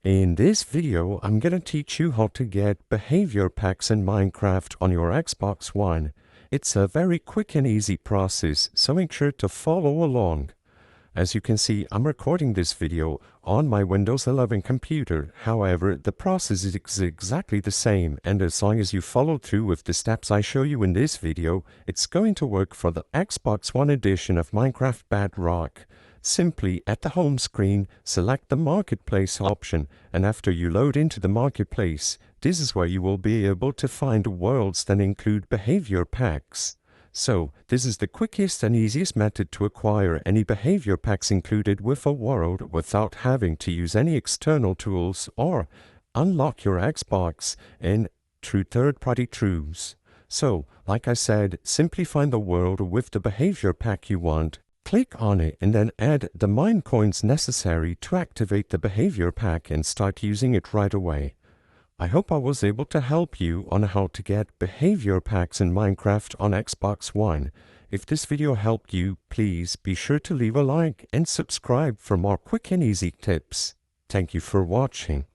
In this video, I'm gonna teach you how to get behavior packs in Minecraft on your Xbox One. It's a very quick and easy process, so make sure to follow along. As you can see, I'm recording this video on my Windows 11 computer. However, the process is exactly the same, and as long as you follow through with the steps I show you in this video, it's going to work for the Xbox One edition of Minecraft Bedrock. Simply, at the home screen, select the Marketplace option, and after you load into the Marketplace, this is where you will be able to find worlds that include behavior packs. So, this is the quickest and easiest method to acquire any behavior packs included with a world without having to use any external tools or unlock your Xbox through third-party tools. So, like I said, simply find the world with the behavior pack you want, click on it, and then add the mine coins necessary to activate the behavior pack and start using it right away. I hope I was able to help you on how to get behavior packs in Minecraft on Xbox One. If this video helped you, please be sure to leave a like and subscribe for more quick and easy tips. Thank you for watching.